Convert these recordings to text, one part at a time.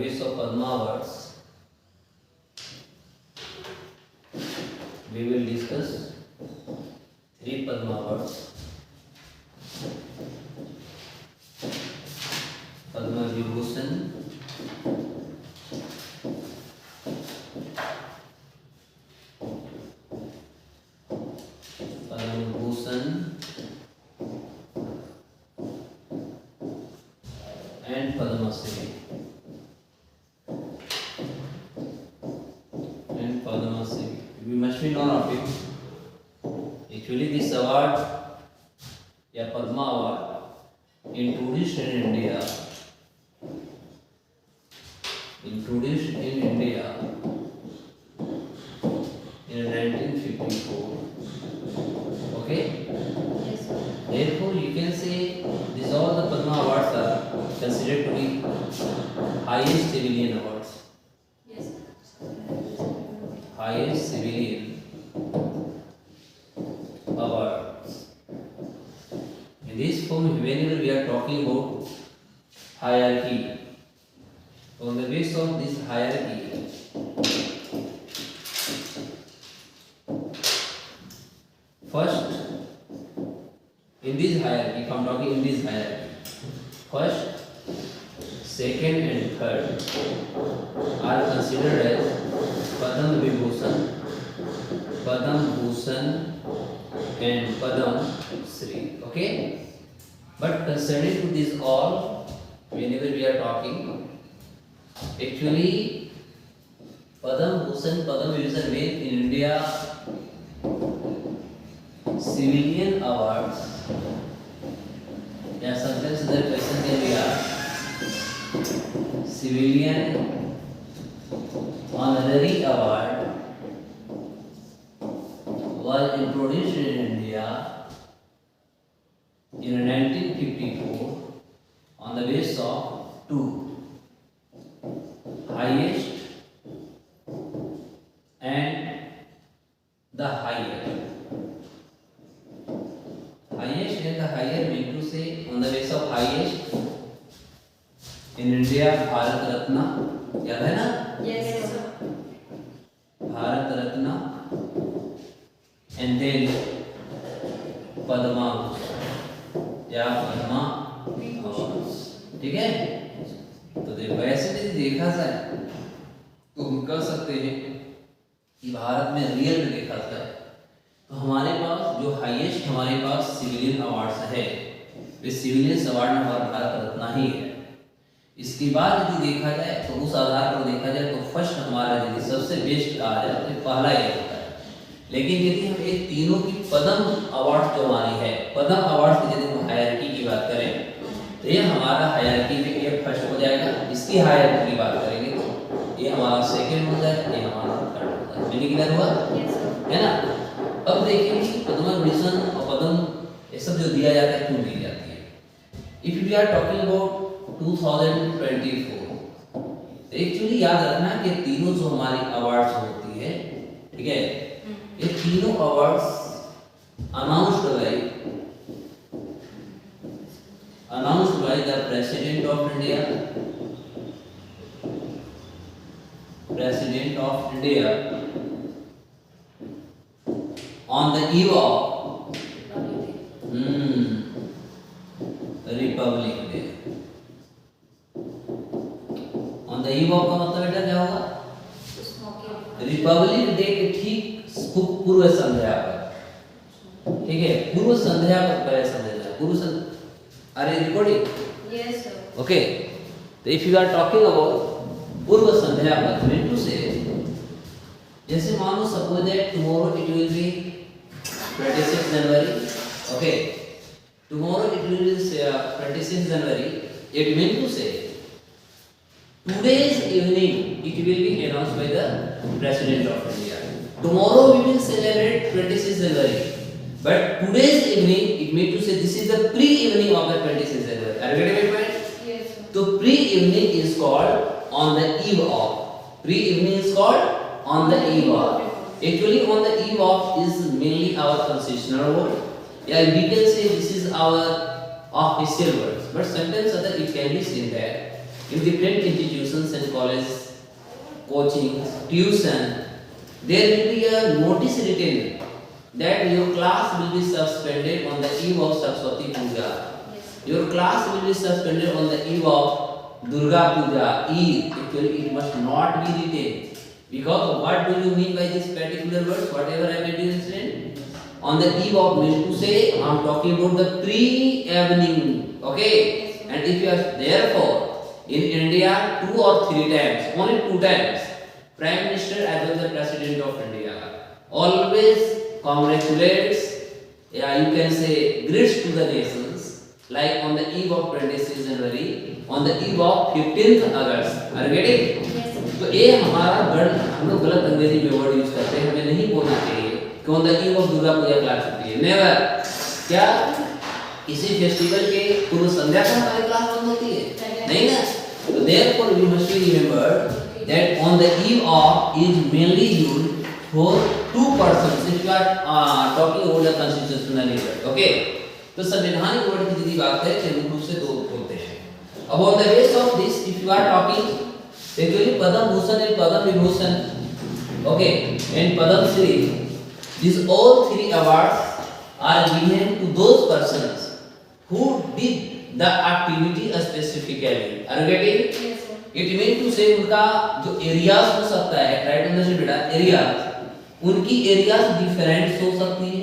base of Padma Awards, we will discuss 3 Padma Awards. Padma Vibhushan, Padma Bhushan and Padma Shri. We must be known of it. Actually, this award, या Padma Award, introduced in India in 1954. Okay. Yes, sir. Therefore, you can say these all the Padma Awards are considered to be highest civilian awards. Yes, sir. Highest civilian awards. In this form, whenever we are talking about hierarchy, on the basis of this hierarchy, first in this hierarchy, if I am talking in this hierarchy, first, second and third are considered as Padma Vibhushan, Padma Bhushan and Padma Shri. Okay? But concerning to this all, whenever we are talking, actually Padma Bhushan, Padma Vibhushan mean in India civilian awards. Yeah, sometimes the question can be asked. Civilian honorary award was introduced in India in 1954 on the basis of 2 highest and the higher. Highest and the higher mean to say on the basis of highest in India Bharat Ratna, याद है ना? Yes, sir. Bharat Ratna and then Padma या Padma Awards. ठीक है? तो वैसे यदि देखा जाए तो हम कह सकते हैं कि भारत में रियल में देखा जाए तो हमारे पास जो हाईएस्ट हमारे पास सिविलियन अवार्ड्स है वे सिविलियन अवार्ड में हमारा भारत रत्न ही है। इसके बाद यदि देखा जाए तो उस आधार पर देखा जाए तो फर्स्ट हमारा यदि सबसे बेस्ट कहा जाए तो पहला ये होता है। लेकिन यदि हम एक तीनों की पद्म अवार्ड जो हमारी है, पद्म अवार्ड की यदि हम हायरार्की की बात करें तो ये हमारा हायरार्की में ये फर्स्ट हो जाएगा। इसकी हायरार्की की बात करेंगे तो ये हमारा सेकंड हो जाएगा, ये हमारा थर्ड हो जाएगा। मीनिंग क्लियर हुआ? Yes, sir. है ना? अब देखिए कि पद्म विभूषण और पद्म ये सब जो दिया जाता है क्यों दी जाती है। If we are talking about 2024 actually याद रखना कि तीनों जो हमारी अवार्ड्स होती है, ठीक है, ये तीनों awards announced by the president of India on the eve of Republic Day. On the eve of का मतलब बेटा क्या होगा? उस मौके पर रिपब्लिक डे के ठीक पूर्व संध्या पर, ठीक है, पूर्व संध्या पर पहले समझना, are you recording? Yes, sir. Okay, so if you are talking about पूर्व संध्या पर mean to say, जैसे मान लो suppose that tomorrow it will be 26 January, okay, tomorrow it will be 26 January, it means to say today's evening it will be announced by the President of India. Tomorrow we will celebrate 26 January, but today's evening it means to say this is the pre-evening of the 26 January. Are you getting my point? Yes, sir. So pre-evening is called on the eve of. Pre-evening is called on the eve of. Actually, on the eve of is mainly our constitutional word. Yeah, we can say this is our official words, but sometimes other it can be seen that in different institutions and college, coaching, tuition, there will be a notice written that your class will be suspended on the eve of Saraswati Puja. Yes. Your class will be suspended on the eve of Durga Puja. Actually, it must not be written. Because what do you mean by this particular words? Whatever I made you understand? On the eve of, means to say, I am talking about the pre-evening. Okay? And if you are therefore in India 2 or 3 times, only 2 times, Prime Minister as well as the President of India always congratulates, you can say greets to the nations, like on the eve of 26 January, on the eve of 15th August. Are you getting? Yes. तो ये हमारा हम लोग गलत अंग्रेजी में word use करते हैं, हमें नहीं बोलना चाहिए कि on the eve of Durga Puja class होती है। नेवर। क्या इसी फेस्टिवल के पूर्व संध्या को हमारी क्लास बंद होती है? नहीं ना। तो therefore we must be remember that on the eve of is mainly used for 2 persons if you are talking about the constitutional event. Okay, तो संवैधानिक वर्ड की यदि बात करें तो मुख्य रूप से 2 होते हैं। अब on the base of this if you are talking actually Padam Bhushan and Padam Vibhushan, okay, and Padam Shri, these all 3 awards are given to those persons who did the activity specifically. Are you getting? Yes, sir. It means to say उनका जो areas हो सकता है, right understand बेटा, areas, उनकी areas different हो सकती है,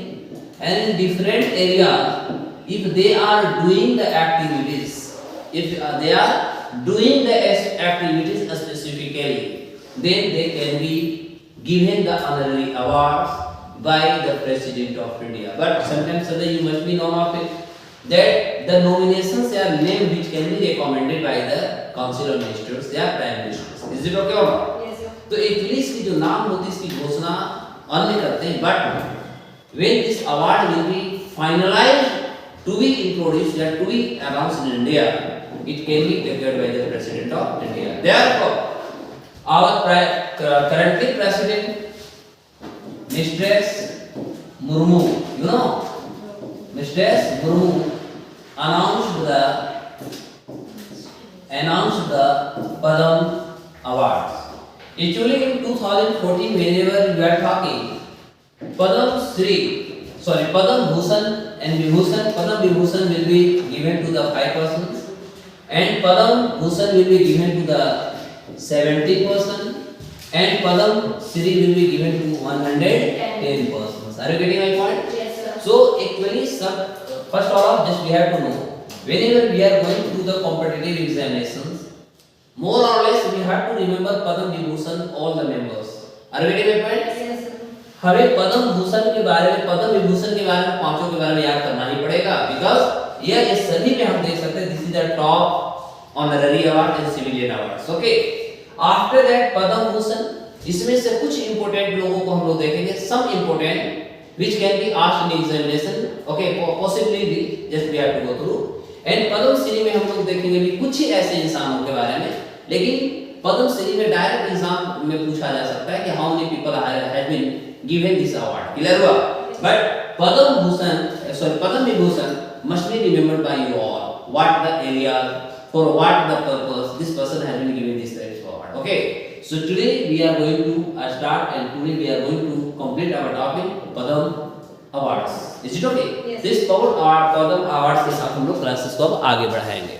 and in different areas, if they are doing the activities, if they are doing the activities specifically, then they can be given the honorary awards by the President of India. But sometimes you must be known of it that the nominations are named which can be recommended by the Council of Ministers, they are Prime Ministers. Is it okay or not? Yes, sir. तो actually इसकी जो नाम होती है इसकी घोषणा अन्य करते हैं, but when this award will be finalized to be introduced or to be announced in India, it can be declared by the President of India. Therefore, our currently President, Mistress Murmu, you know, Mistress Murmu announced the Padam Awards. Actually, in 2014, whenever we are talking, Padam Bhushan and Vibhushan, Padam Vibhushan will be given to the 5 persons. And Padam Bhushan will be given to the 70 person, and Padam Shri will be given to 110 persons. Are you getting my point? Yes, sir. So actually, first of all, just we have to know whenever we are going through the competitive examinations, more or less we have to remember Padam Vibhushan all the members. Are you getting my point? Yes, sir. हमें पद्म भूषण के बारे में, पद्म विभूषण के बारे में 5 के बारे में याद करना ही पड़ेगा, बिकॉज ये सभी में हम देख सकते हैं this is the top honorary award and civilian awards. Okay, after that Padma Bhushan, इसमें से कुछ इंपॉर्टेंट लोगों को हम लोग देखेंगे, some important which can be asked in examination, okay, possibly भी just we have to go through. And Padma Shri में हम लोग देखेंगे भी कुछ ही ऐसे इंसानों के बारे में, लेकिन पद्म श्री में डायरेक्ट एग्जाम में पूछा जा सकता है कि how many people have been given this award. Clear हुआ? But Padam Bhushan, Padam Vibhushan must be remembered by you all. What the area, for what the purpose this person has been given this type of award. Okay. So today we are going to start, and today we are going to complete our topic Padam Awards. Is it okay? Yes. This Padam Awards के साथ हम लोग classes को अब आगे बढ़ाएंगे.